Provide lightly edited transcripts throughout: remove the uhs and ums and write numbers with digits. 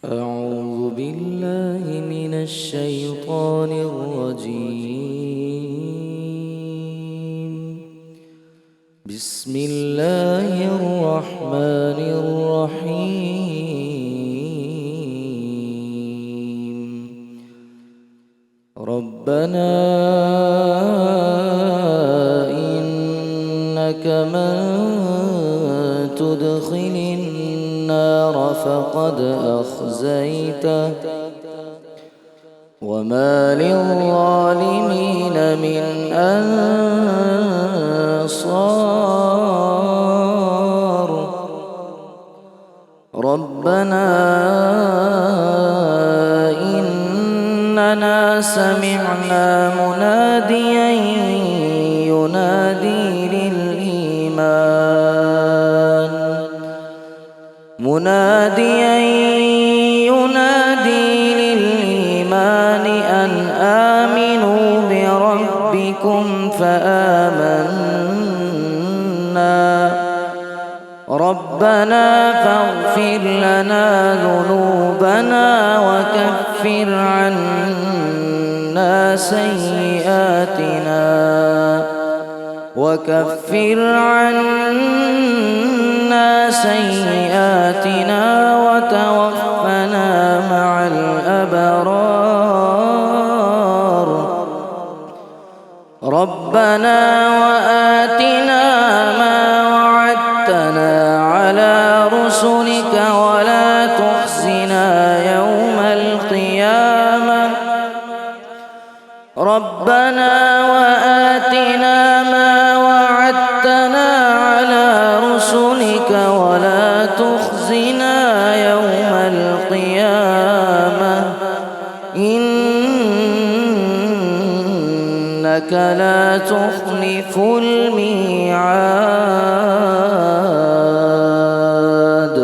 أعوذ بالله من الشيطان الرجيم. بسم الله الرحمن الرحيم. ربنا إنك من تدخل النار فقد أخزيته وما للظالمين من أنصار. ربنا إننا سمعنا مناديا ينادي للإيمان أن آمنوا بربكم فآمنا. ربنا فاغفر لنا ذنوبنا وكفر عنا سيئاتنا وتوفنا مع الأبرار. ربنا وآتنا ما وعدتنا على رسلك ولا تخزنا يوم القيامة. ربنا وآتنا ما وعدتنا على رسلك ولا تخزنا يوم القيامة إنك لا تخلف الميعاد.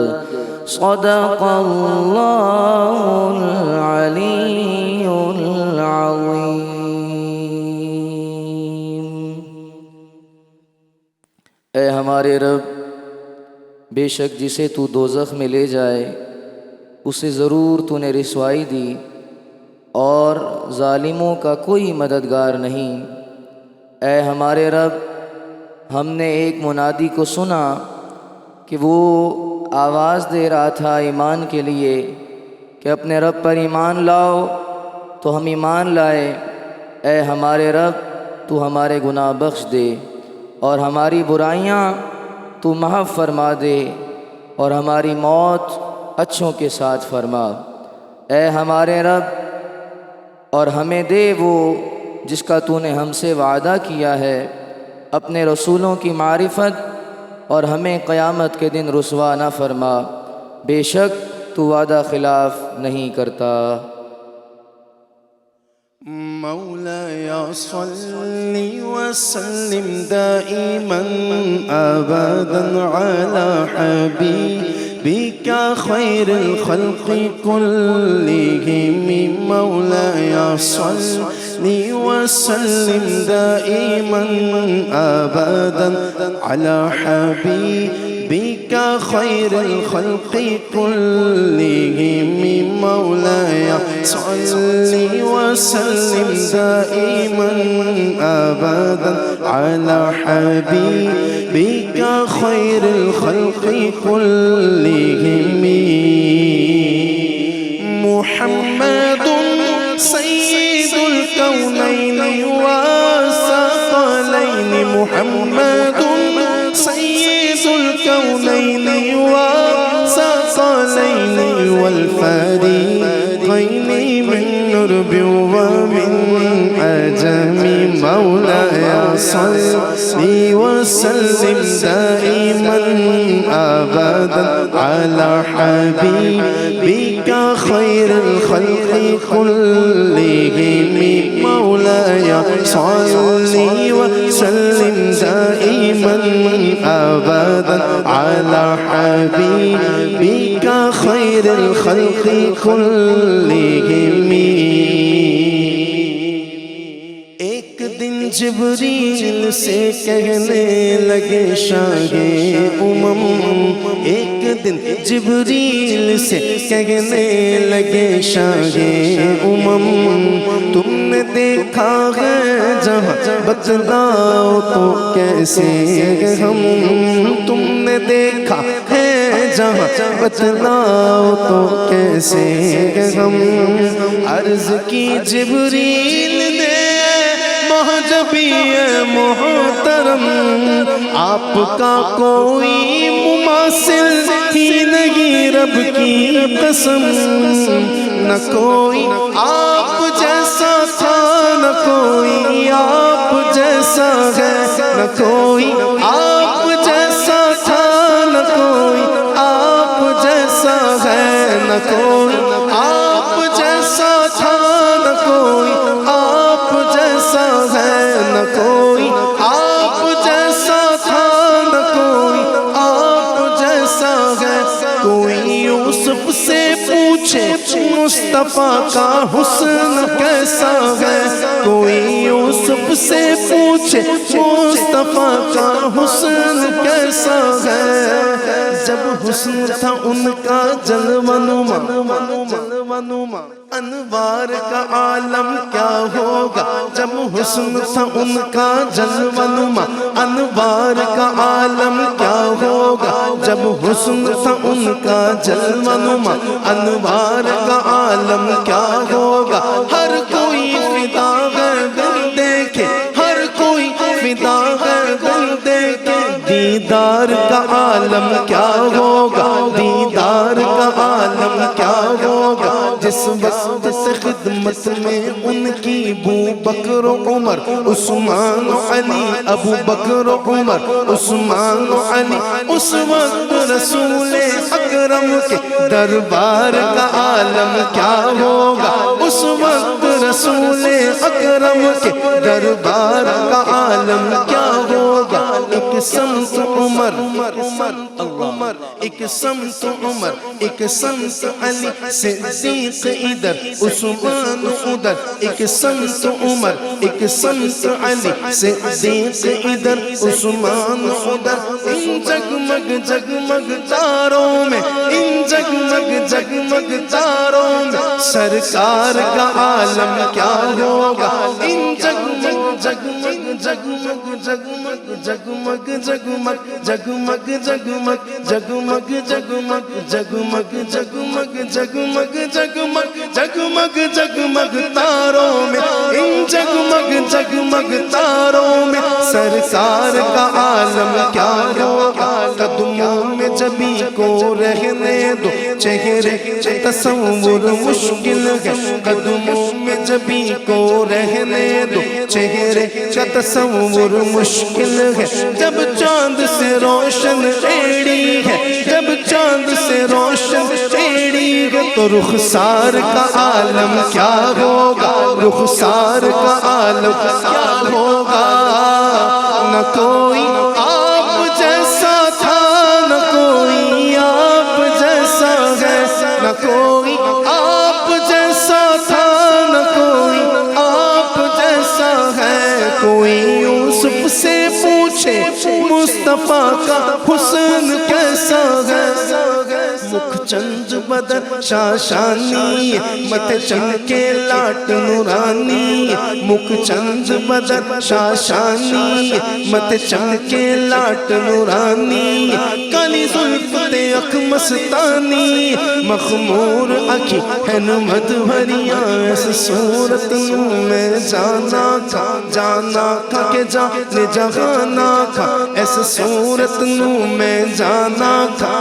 صدق الله العلي العظيم. اے ہمارے رب، بے شک جسے تو دوزخ میں لے جائے اسے ضرور تو نے رسوائی دی اور ظالموں کا کوئی مددگار نہیں۔ اے ہمارے رب، ہم نے ایک منادی کو سنا کہ وہ آواز دے رہا تھا ایمان کے لیے کہ اپنے رب پر ایمان لاؤ، تو ہم ایمان لائے۔ اے ہمارے رب، تو ہمارے گناہ بخش دے اور ہماری برائیاں تو محو فرما دے اور ہماری موت اچھوں کے ساتھ فرما۔ اے ہمارے رب، اور ہمیں دے وہ جس کا تو نے ہم سے وعدہ کیا ہے، اپنے رسولوں کی معرفت، اور ہمیں قیامت کے دن رسوا نہ فرما، بے شک تو وعدہ خلاف نہیں کرتا۔ مولاي صل وسلم دائما أبدا على حبيبك خير الخلق كلهم. مولاي صل وسلم دائما أبدا على حبيبك خير الخلق كلهم. مولاي صل وسلم دائما أبدا على حبيبك خير الخلق كلهم. محمد سيد الكونين والثقلين. محمد سيد الكونين والثقلين والفريقين من نرب ومن عجم. مولاي صل وسلم دائما أبدا على حبيبك خير الخلق كلهم. مولاي صل وسلم دائما أبدا على حبيبك خير الخلق كلهم. ایک دن جبریل سے کہنے لگے شاہ ایک دن جبریل سے کہنے لگے شاہ تم نے دیکھا ہے جہاں بتلاؤ تو کیسے ہم تم نے دیکھا ہے جہاں بتلاؤ تو کیسے ہم عرض کی جبریل نے محجبی محترم آپ کا کوئی مماثل ہی نہیں رب کی قسم نہ کوئی آپ جیسا تھا نہ کوئی آپ جیسا ہے نہ کوئی آپ جیسا تھا نہ کوئی آپ جیسا ہے نہ کوئی آپ جیسا تھا نہ کوئی آپ جیسا ہے نہ کوئی آپ جیسا تھا نہ کوئی آپ جیسا ہے کوئی یوسف سے پوچھے مصطفیٰ کا حسن کیسا ہے کوئی یوسف سے پوچھے مصطفیٰ کا حسن کیسا ہے جب حسن تھا ان کا جلوہ نما انوار کا عالم کیا ہوگا جب حسن تھا ان کا جلوہ نما انوار کا عالم کیا ہوگا جب حسن تھا ان کا جلوہ نما انوار کا عالم کیا ہوگا ہر کوئی فدا ہے دل دیکھے ہر کوئی فدا ہے دل دیکھے دیدار کا عالم کیا ہوگا دیدار کا عالم کیا ہوگا جس وقت سے خدمت میں ان کی ابو بکر و عمر عثمان و علی ابو بکر و عمر عثمان و علی اس وقت رسول اکرم کے دربار کا عالم کیا ہوگا اس وقت رسول اکرم کے دربار کا عالم کیا ہوگا ایک سمت عمر ایک سمت عمر ایک سمت علی صدیق ادھر عثمان ادھر ایک سمت عمر ایک سمت علی صدیق ادھر عثمان ادھر ان جگمگ جگمگ تاروں میں ان جگمگ جگمگ تاروں میں سرکار کا عالم کیا ہوگا ان جگمگ جگمگ جگمگ جگمگ جگمگ جگمگ جگمگ جگمگ جگمگ جگمگ جگمگ جگمگ جگمگ جگمگ جگمگ جگمگ تاروں میں ان جگمگ جگمگ تاروں میں سرکار کا عالم کیا ہوگا قدموں میں جبھی کو رہنے دو چہرے تصور مشکل ہے قدموں میں جبھی کو رہنے دو چہرے کا تصور مشکل ہے جب چاند سے روشن ایڑی ہے جب چاند سے روشن ایڑی ہے تو رخسار کا عالم کیا ہوگا رخسار کا عالم کیا ہوگا نہ کوئی آپ جیسا تھا نہ کوئی آپ جیسا ہے نہ کوئی آپ جیسا تھا نہ کوئی آپ جیسا ہے کوئی یوسف سے پوچھے مصطفیٰ کا حسن کیسا ہے مکھ چند بدن شاشانی مت چمکے لاٹ نورانی مکھ چند بدن شاشانی مت چمکے لاٹ نورانی کالی زلف اک مستانی مخمور اکھی ہے نمد بھریا اس صورت نو میں جانا تھا کہ جانے جہانا تھا اس صورت نو میں جانا تھا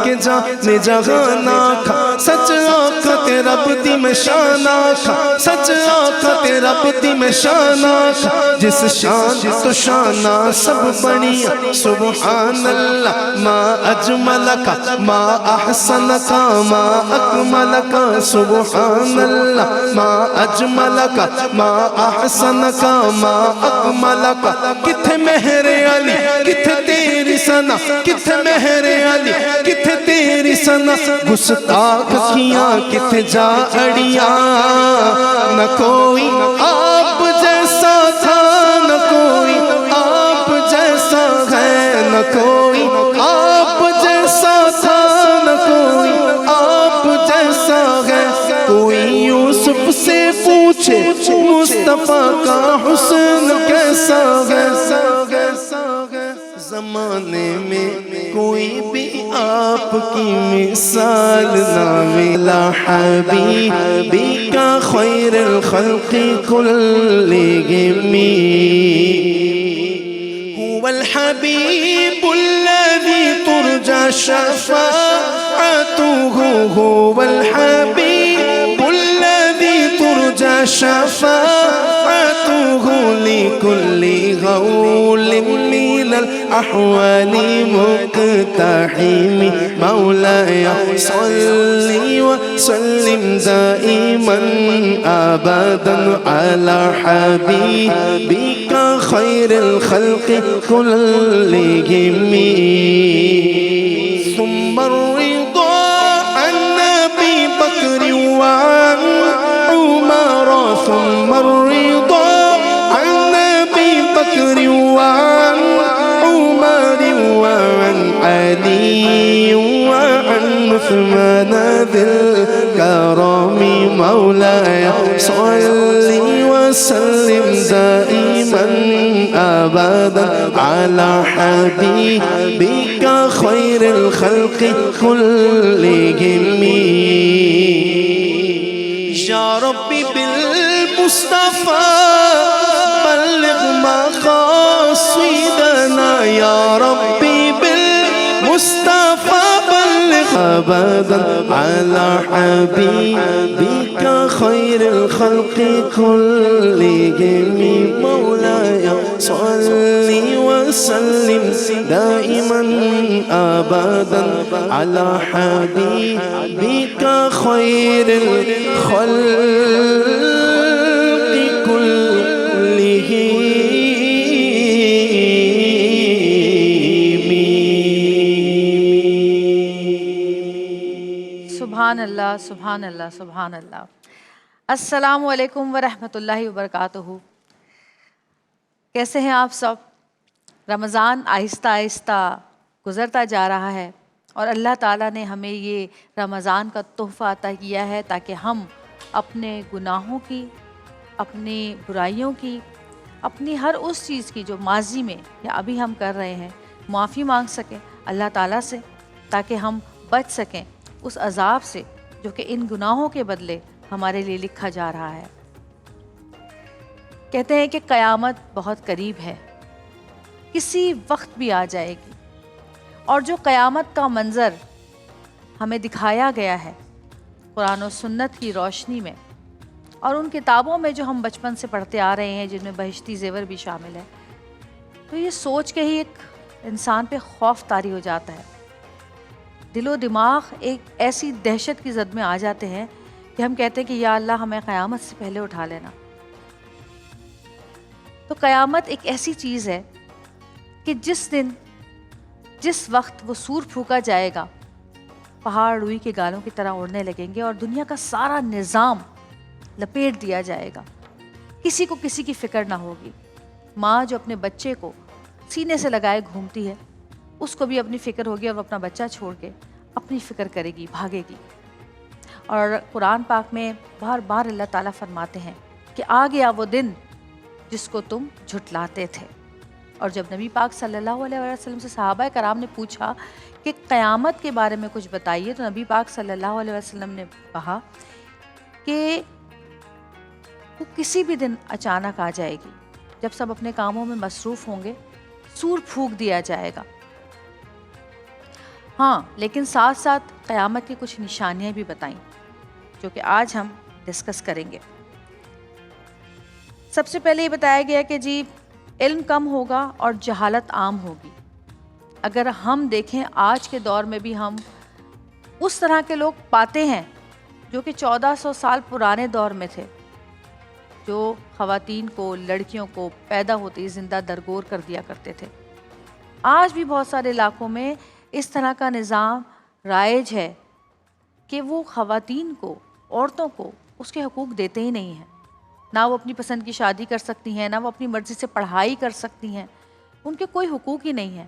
کہ جانے جہانا تھا سچ آنکھ تیرا بدی میں شانہ تھا سچ آنکھ تیرا بدی میں شانہ تھا جس شان تو شانہ سب بڑھیا سبحان اللہ ما اجملک ما احسنک ما اکملک سبحان اللہ ما اجملک ما احسنک ما اکملک کتھے مہر علی کتھے تیری ثنا کتھے مہر علی کتھے تیری ثنا گستاخ کیاں کتھے جا اڑیاں نہ کوئی آپ جیسا نہ کوئی آپ جیسا تھا، نہ کوئی آپ جیسا ہے، کوئی یوسف سے پوچھے مصطفیٰ کا حسن کیسا ہے، زمانے میں کوئی بھی آپ کی مثال نہ ملا، حبیبک خیر الخلق كلهم هو الحبيب الذي ترجى شفاعته، هو الحبيب الذي ترجى شفاعته لكل غول من الأحوال مقتحم، مولاي صل وسلم دائما أبدا على حبيبك خير الخلق كلهم. ثم الرضا عن أبي بكر وعن عمر، ثم الرضا عن أبي بكر وعن عمر وعن علي وعن عثمان ذي الكرم، مولاي صل وسلم دائما أبدا على حبيبك خير الخلق كلهم. يا ربي بالمصطفى بلغ مقاصدنا، يا ربي بالمصطفى بلغ أبدا على حبيبك خير الخلق كلهم، مولاي صل وسلم دائما أبدا على حبيبك خير الخلق كلهم. سبحان اللہ، سبحان اللہ، سبحان اللہ. السلام علیکم ورحمۃ اللہ وبرکاتہ. کیسے ہیں آپ سب؟ رمضان آہستہ آہستہ گزرتا جا رہا ہے اور اللہ تعالیٰ نے ہمیں یہ رمضان کا تحفہ عطا کیا ہے تاکہ ہم اپنے گناہوں کی، اپنی برائیوں کی، اپنی ہر اس چیز کی جو ماضی میں یا ابھی ہم کر رہے ہیں معافی مانگ سکیں اللہ تعالیٰ سے، تاکہ ہم بچ سکیں اس عذاب سے جو کہ ان گناہوں کے بدلے ہمارے لیے لکھا جا رہا ہے. کہتے ہیں کہ قیامت بہت قریب ہے، کسی وقت بھی آ جائے گی، اور جو قیامت کا منظر ہمیں دکھایا گیا ہے قرآن و سنت کی روشنی میں اور ان کتابوں میں جو ہم بچپن سے پڑھتے آ رہے ہیں جن میں بہشتی زیور بھی شامل ہے، تو یہ سوچ کے ہی ایک انسان پہ خوف طاری ہو جاتا ہے. دل و دماغ ایک ایسی دہشت کی زد میں آ جاتے ہیں کہ ہم کہتے ہیں کہ یا اللہ ہمیں قیامت سے پہلے اٹھا لینا. تو قیامت ایک ایسی چیز ہے کہ جس دن، جس وقت وہ سور پھونکا جائے گا، پہاڑ روئی کے گالوں کی طرح اڑنے لگیں گے اور دنیا کا سارا نظام لپیٹ دیا جائے گا. کسی کو کسی کی فکر نہ ہوگی. ماں جو اپنے بچے کو سینے سے لگائے گھومتی ہے، اس کو بھی اپنی فکر ہوگی اور وہ اپنا بچہ چھوڑ کے اپنی فکر کرے گی، بھاگے گی. اور قرآن پاک میں بار بار اللہ تعالیٰ فرماتے ہیں کہ آ گیا وہ دن جس کو تم جھٹلاتے تھے. اور جب نبی پاک صلی اللہ علیہ وسلم سے صحابہ کرام نے پوچھا کہ قیامت کے بارے میں کچھ بتائیے، تو نبی پاک صلی اللہ علیہ وسلم نے کہا کہ وہ کسی بھی دن اچانک آ جائے گی جب سب اپنے کاموں میں مصروف ہوں گے، سور پھونک دیا جائے گا. ہاں، لیکن ساتھ ساتھ قیامت کی کچھ نشانیاں بھی بتائیں جو کہ آج ہم ڈسکس کریں گے. سب سے پہلے یہ بتایا گیا کہ جی علم کم ہوگا اور جہالت عام ہوگی. اگر ہم دیکھیں آج کے دور میں بھی ہم اس طرح کے لوگ پاتے ہیں جو کہ 1400 سال پرانے دور میں تھے، جو خواتین کو، لڑکیوں کو پیدا ہوتے ہی زندہ درگور کر دیا کرتے تھے. آج بھی بہت سارے علاقوں میں اس طرح کا نظام رائج ہے کہ وہ خواتین کو، عورتوں کو اس کے حقوق دیتے ہی نہیں ہیں. نہ وہ اپنی پسند کی شادی کر سکتی ہیں، نہ وہ اپنی مرضی سے پڑھائی کر سکتی ہیں، ان کے کوئی حقوق ہی نہیں ہیں.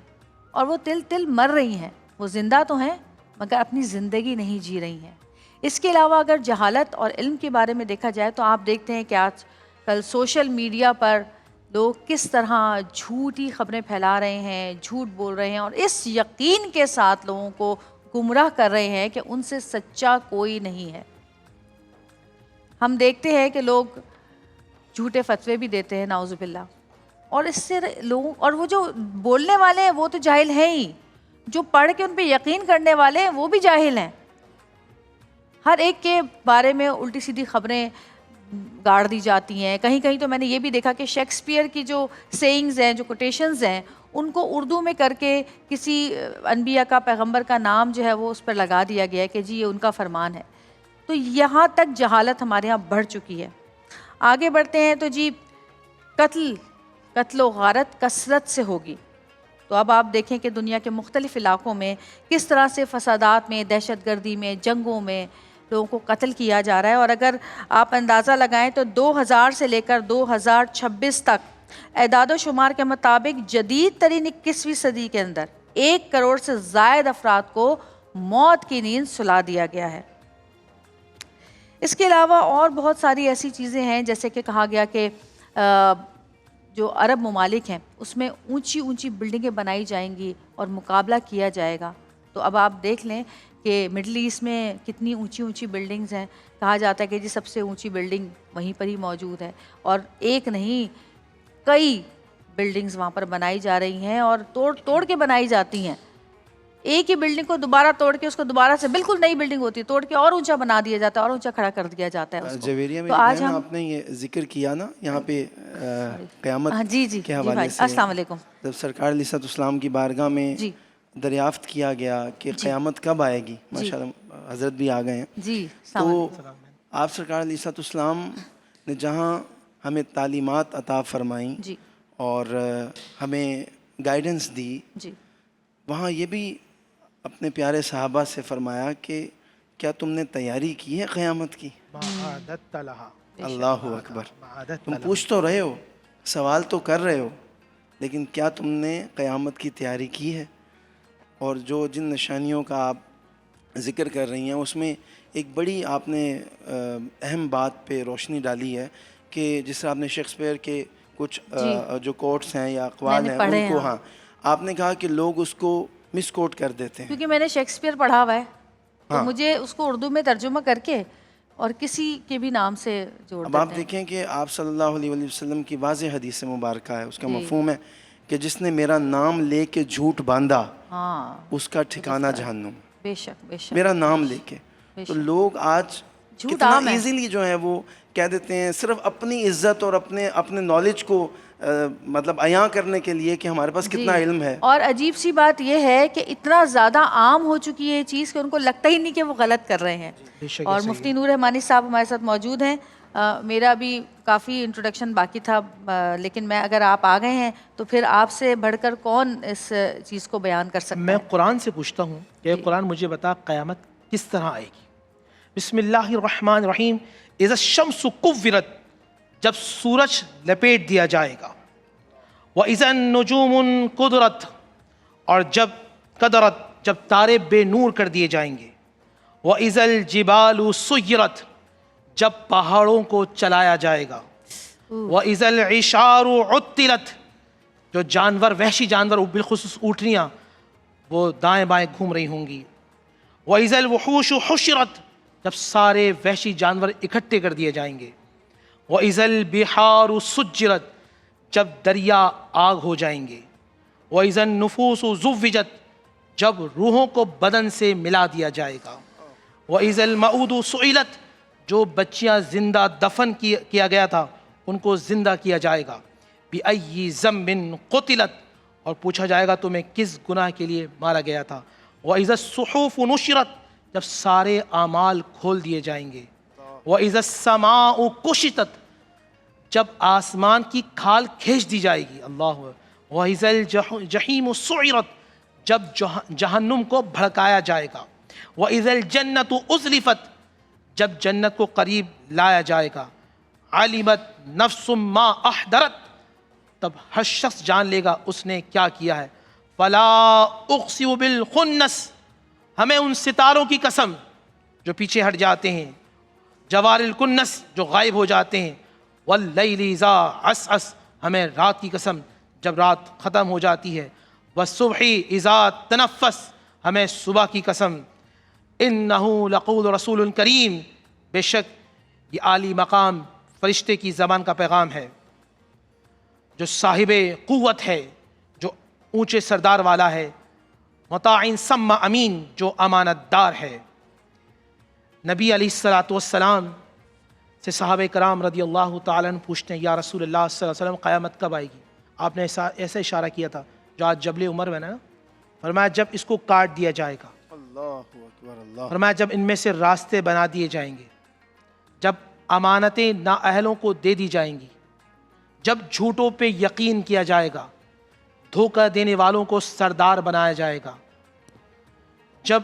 اور وہ تل تل مر رہی ہیں. وہ زندہ تو ہیں مگر اپنی زندگی نہیں جی رہی ہیں. اس کے علاوہ اگر جہالت اور علم کے بارے میں دیکھا جائے تو آپ دیکھتے ہیں کہ آج کل سوشل میڈیا پر لوگ کس طرح جھوٹی خبریں پھیلا رہے ہیں, جھوٹ بول رہے ہیں, اور اس یقین کے ساتھ لوگوں کو گمراہ کر رہے ہیں کہ ان سے سچا کوئی نہیں ہے. ہم دیکھتے ہیں کہ لوگ جھوٹے فتوے بھی دیتے ہیں نعوذ باللہ, اور اس سے لوگ, اور وہ جو بولنے والے ہیں وہ تو جاہل ہیں ہی, جو پڑھ کے ان پہ یقین کرنے والے ہیں وہ بھی جاہل ہیں. ہر ایک کے بارے میں الٹی سیدھی خبریں گاڑ دی جاتی ہیں. کہیں کہیں تو میں نے یہ بھی دیکھا کہ شیکسپیئر کی جو سیئنگز ہیں, جو کوٹیشنز ہیں, ان کو اردو میں کر کے کسی انبیاء کا, پیغمبر کا نام جو ہے وہ اس پر لگا دیا گیا ہے کہ جی یہ ان کا فرمان ہے. تو یہاں تک جہالت ہمارے ہاں بڑھ چکی ہے. آگے بڑھتے ہیں تو جی قتل و غارت کثرت سے ہوگی. تو اب آپ دیکھیں کہ دنیا کے مختلف علاقوں میں کس طرح سے فسادات میں, دہشت گردی میں, جنگوں میں لوگوں کو قتل کیا جا رہا ہے. اور اگر آپ اندازہ لگائیں تو 2000 سے لے کر 2026 تک اعداد و شمار کے مطابق جدید ترین 21ویں صدی کے اندر 1 کروڑ سے زائد افراد کو موت کی نیند سلا دیا گیا ہے. اس کے علاوہ اور بہت ساری ایسی چیزیں ہیں, جیسے کہ کہا گیا کہ جو عرب ممالک ہیں اس میں اونچی اونچی بلڈنگیں بنائی جائیں گی اور مقابلہ کیا جائے گا. تو اب آپ دیکھ لیں کہ مڈل ایسٹ میں کتنی اونچی اونچی بلڈنگز ہیں. کہا جاتا ہے کہ جی سب سے اونچی بلڈنگ وہیں پر ہی موجود ہے, اور ایک نہیں کئی بلڈنگز وہاں پر بنائی جا رہی ہیں, اور توڑ کے بنائی جاتی ہیں. ایک ہی بلڈنگ کو دوبارہ توڑ کے اس کو دوبارہ سے بالکل نئی بلڈنگ ہوتی ہے, توڑ کے اور اونچا بنا دیا جاتا ہے, اور اونچا کھڑا کر دیا جاتا ہے اس کو. جویریہ میں تو آج ہم آپ نے یہ ذکر کیا نا یہاں پہ قیامت جی کے حوالے سے, السلام علیکم. جب سرکار علیہ السلام کی بارگاہ میں دریافت کیا گیا کہ قیامت کب آئے گی, ماشاءاللہ حضرت بھی آ گئے ہیں, جی تو آپ سرکار علیہ السلام نے جہاں ہمیں تعلیمات عطا فرمائیں اور ہمیں گائیڈنس دی, وہاں یہ بھی اپنے پیارے صحابہ سے فرمایا کہ کیا تم نے تیاری کی ہے قیامت کی؟ اللہ اکبر. تم پوچھ تو رہے ہو, سوال تو کر رہے ہو, لیکن کیا تم نے قیامت کی تیاری کی ہے؟ اور جو جن نشانیوں کا آپ ذکر کر رہی ہیں اس میں ایک بڑی آپ نے اہم بات پہ روشنی ڈالی ہے کہ جس طرح آپ نے شیکسپیئر کے کچھ جو کوٹس ہیں یا اقوال ہیں ان کو, ہاں آپ نے کہا کہ لوگ اس کو مس کوٹ کر دیتے ہیں. کیونکہ میں نے شیکسپیئر پڑھا ہوا ہے تو مجھے اس کو اردو میں ترجمہ کر کے اور کسی کے بھی نام سے جوڑ دیتے ہیں. اب آپ دیکھیں کہ آپ صلی اللہ علیہ وسلم کی واضح حدیث مبارکہ ہے, اس کا مفہوم ہے کہ جس نے میرا نام لے کے جھوٹ باندھا اس کا ٹھکانہ جہنم. بے شک بے شک, میرا نام لے کے. تو لوگ آج کتنا ایزیلی جو ہے وہ کہہ دیتے ہیں صرف اپنی عزت اور اپنے نالج کو مطلب عیاں کرنے کے لیے کہ ہمارے پاس کتنا علم ہے. اور عجیب سی بات یہ ہے کہ اتنا زیادہ عام ہو چکی ہے یہ چیز کہ ان کو لگتا ہی نہیں کہ وہ غلط کر رہے ہیں. اور مفتی نور رحمانی صاحب ہمارے ساتھ موجود ہیں. میرا بھی کافی انٹروڈکشن باقی تھا, لیکن میں اگر آپ آ گئے ہیں تو پھر آپ سے بڑھ کر کون اس چیز کو بیان کر سکتا ہے؟ میں قرآن سے پوچھتا ہوں کہ قرآن مجھے بتا قیامت کس طرح آئے گی. بسم اللہ الرحمن الرحیم. اذا الشمس کورت, جب سورج لپیٹ دیا جائے گا. وَإِذَا النُّجُومُ قُدْرَتْ, اور جب تارے بے نور کر دیے جائیں گے. وَإِذَا الْجِبَالُ سُيِّرَتْ, جب پہاڑوں کو چلایا جائے گا. وَإِذَا الْعِشَارُ عُطِّلَتْ, جو جانور, وحشی جانور, بالخصوص اونٹنیاں, وہ دائیں بائیں گھوم رہی ہوں گی. وَإِذَا الْوُحُوشُ حُشِرَتْ, جب سارے وحشی جانور اکٹھے کر دیے جائیں گے. وَإِذَا الْبِحَارُ سُجِّرَتْ, جب دریا آگ ہو جائیں گے. وَإِذَا النُّفُوسُ زُوِّجَتْ, جب روحوں کو بدن سے ملا دیا جائے گا. وَإِذَا الْمَوْءُودُ سُئِلَتْ, جو بچیاں زندہ دفن کیا گیا تھا ان کو زندہ کیا جائے گا. بِأَيِّ ذَنبٍ قُتِلَتْ, اور پوچھا جائے گا تمہیں کس گناہ کے لیے مارا گیا تھا. وَإِذَا الصُّحُفُ نُشِرَتْ, جب سارے اعمال کھول دیے جائیں گے. وَإِذَا السَّمَاءُ كُشِطَتْ, جب آسمان کی کھال کھینچ دی جائے گی. اللہ. وَإِذَا الْجَحِيمُ سُعِرَتْ, جب جہنم کو بھڑکایا جائے گا. وَإِذَا الْجَنَّةُ أُزْلِفَتْ, جب جنت کو قریب لایا جائے گا. عَلِمَتْ نَفْسٌ مَا أَحْضَرَتْ, تب ہر شخص جان لے گا اس نے کیا کیا ہے. فلا اقسم بالخنس، ہمیں ان ستاروں کی قسم جو پیچھے ہٹ جاتے ہیں، جوار الکنس جو غائب ہو جاتے ہیں، واللیل اذا عسعس، ہمیں رات کی قسم جب رات ختم ہو جاتی ہے، والصبح اذا تنفس، ہمیں صبح کی قسم، انہ لقول رسول کریم، بے شک یہ عالی مقام فرشتے کی زبان کا پیغام ہے، جو صاحب قوت ہے، جو اونچے سردار والا ہے، مطاع ثم امین، جو امانت دار ہے۔ نبی علیہ الصلوۃ والسلام سے صحابہ کرام رضی اللہ تعالیٰ عنہ پوچھتے ہیں، یا رسول اللہ صلی اللہ علیہ وسلم قیامت کب آئے گی؟ آپ نے ایسا اشارہ کیا تھا جو آج جبل عمر میں نا، فرمایا جب اس کو کاٹ دیا جائے گا، اللہ اکبر اللہ، فرمایا جب ان میں سے راستے بنا دیے جائیں گے، جب امانتیں نااہلوں کو دے دی جائیں گی، جب جھوٹوں پہ یقین کیا جائے گا، دھوکہ دینے والوں کو سردار بنایا جائے گا، جب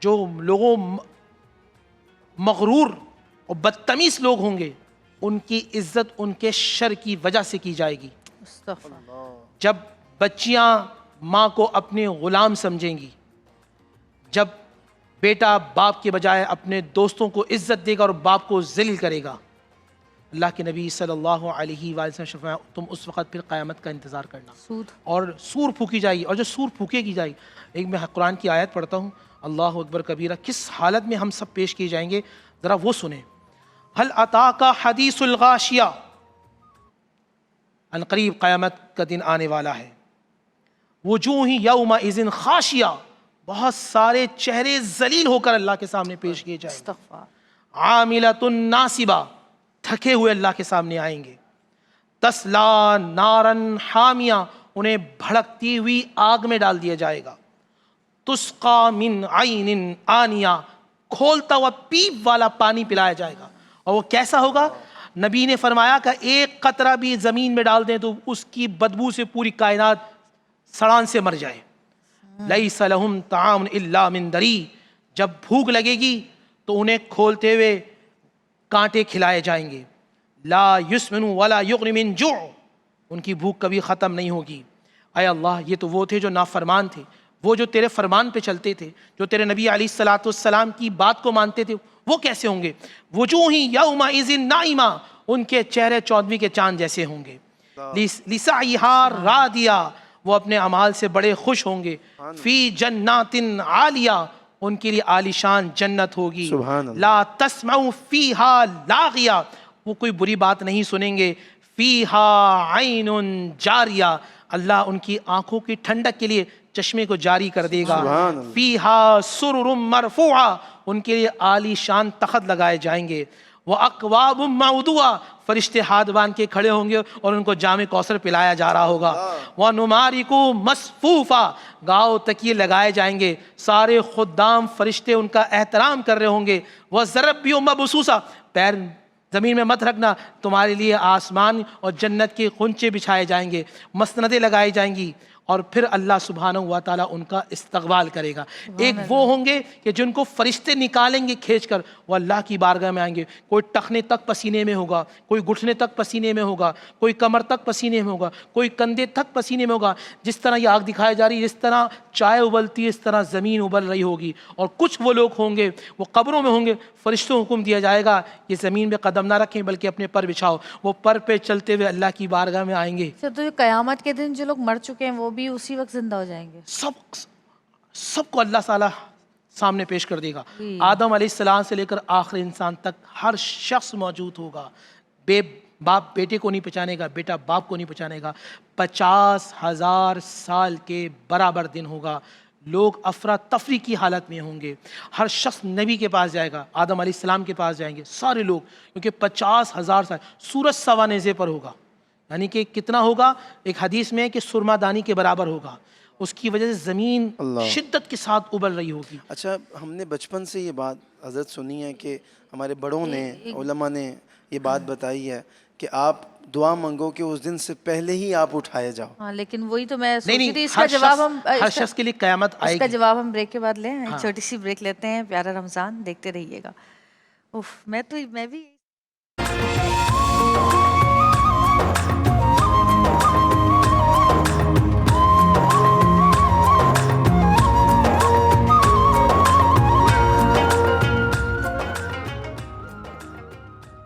جو لوگوں مغرور اور بدتمیز لوگ ہوں گے ان کی عزت ان کے شر کی وجہ سے کی جائے گی، استغفر۔ جب بچیاں ماں کو اپنے غلام سمجھیں گی، جب بیٹا باپ کے بجائے اپنے دوستوں کو عزت دے گا اور باپ کو ذلیل کرے گا، اللہ کے نبی صلی اللہ علیہ وآلہ وسلم فرمایا تم اس وقت پھر قیامت کا انتظار کرنا، سود اور سور پھونکی جائے گی، اور جو سور پھونکے کی جائے گی، ایک میں قرآن کی آیت پڑھتا ہوں، اللہ اکبر کبیرہ، کس حالت میں ہم سب پیش کیے جائیں گے ذرا وہ سنیں۔ ہل اتاک حدیث الغاشیہ، ان قریب قیامت کا دن آنے والا ہے، وجوہ یومئذ خاشیہ، بہت سارے چہرے ذلیل ہو کر اللہ کے سامنے پیش کیے جائیں گے، استغفار۔ عاملۃ ناصبہ، تھکے ہوئے اللہ کے سامنے آئیں گے، تسلا نارن حامیہ، انہیں بھڑکتی ہوئی آگ میں ڈال دیا جائے گا، تسقا من عین آنیہ، کھولتا ہوا پیپ والا پانی پلایا جائے گا، اور وہ کیسا ہوگا؟ نبی نے فرمایا کہ ایک قطرہ بھی زمین میں ڈال دیں تو اس کی بدبو سے پوری کائنات سڑان سے مر جائے۔ لیس لہم طعام الا من دری، جب بھوک لگے گی تو انہیں کھولتے ہوئے کانٹے کھلائے جائیں گے، لا یسمن ولا یغنی من جوع، ان کی بھوک کبھی ختم نہیں ہوگی۔ اے اللہ، یہ تو وہ تھے جو نافرمان تھے، وہ جو تیرے فرمان پہ چلتے تھے، جو تیرے نبی علیہ الصلوۃ والسلام کی بات کو مانتے تھے، وہ کیسے ہوں گے؟ وجوہ یومئذ ناعمہ، ان کے چہرے چودھویں کے چاند جیسے ہوں گے، لسعیہا راضیہ، وہ اپنے اعمال سے بڑے خوش ہوں گے، فی جنات عالیہ، ان کے لیے عالی شان جنت ہوگی، سبحان اللہ، لا تسمع فیہا لاغیہ، وہ کوئی بری بات نہیں سنیں گے، فیہا عین جاریہ، اللہ ان کی آنکھوں کی ٹھنڈک کے لیے چشمے کو جاری کر دے گا، سبحان اللہ، فیہا سرر مرفوعہ، ان کے لیے عالی شان تخت لگائے جائیں گے، وَأَكْوَابٌ مَوْضُوعَةٌ، فرشتے ہاتھ باندھ کے کھڑے ہوں گے اور ان کو جام کوثر پلایا جا رہا ہوگا، وَنُمَارِقُ مَصْفُوفًا، گاؤ تکیے لگائے جائیں گے، سارے خدام فرشتے ان کا احترام کر رہے ہوں گے، وَزَرَبِّيُّ مَبْثُوثًا، پیر زمین میں مت رکھنا، تمہارے لیے آسمان اور جنت کے خنچے بچھائے جائیں گے، مسندیں لگائی جائیں گی، اور پھر اللہ سبحانہ و تعالیٰ ان کا استقبال کرے گا۔ ایک وہ ہوں گے کہ جن کو فرشتے نکالیں گے کھینچ کر، وہ اللہ کی بارگاہ میں آئیں گے، کوئی ٹخنے تک پسینے میں ہوگا، کوئی گھٹنے تک پسینے میں ہوگا، کوئی کمر تک پسینے میں ہوگا، کوئی کندھے تک پسینے میں ہوگا، جس طرح یہ آگ دکھائی جا رہی ہے، جس طرح چائے ابلتی ہے اس طرح زمین ابل رہی ہوگی، اور کچھ وہ لوگ ہوں گے وہ قبروں میں ہوں گے، فرشتوں کو حکم دیا جائے گا یہ زمین پہ قدم نہ رکھیں بلکہ اپنے پر بچھاؤ، وہ پر پہ چلتے ہوئے اللہ کی بارگاہ میں آئیں گے۔ تو قیامت کے دن جو لوگ مر چکے ہیں وہ بھی اسی وقت زندہ ہو جائیں گے؟ سب کو اللہ تعالیٰ سامنے پیش کر دے گا، آدم علیہ السلام سے لے کر آخر انسان تک ہر شخص موجود ہوگا، باپ بیٹے کو نہیں پہچانے گا، بیٹا باپ کو نہیں پہچانے گا، 50,000 سال کے برابر دن ہوگا، لوگ افراتفری کی حالت میں ہوں گے، ہر شخص نبی کے پاس جائے گا، آدم علیہ السلام کے پاس جائیں گے سارے لوگ، کیونکہ 50,000 سال سورج سوا نیزے پر ہوگا، یعنی کہ کتنا ہوگا؟ ایک حدیث میں کہ سرما دانی کے برابر ہوگا، اس کی وجہ سے زمین شدت کے ساتھ ابل رہی ہوگی۔ اچھا، ہم نے بچپن سے یہ بات حضرت سنی ہے کہ ہمارے بڑوں نے، علماء نے یہ بات بتائی ہے کہ آپ دعا منگو کہ اس دن سے پہلے ہی آپ اٹھائے جاؤ۔ ہاں، لیکن وہی تو میں سوچ نہیں رہی تھی، اس کا جواب ہم ہر شخص کے لیے قیامت آئے اس کا گی۔ جواب ہم بریک کے بعد لیں، ایک چھوٹی سی بریک لیتے ہیں، پیارا رمضان دیکھتے رہیے گا۔ میں بھی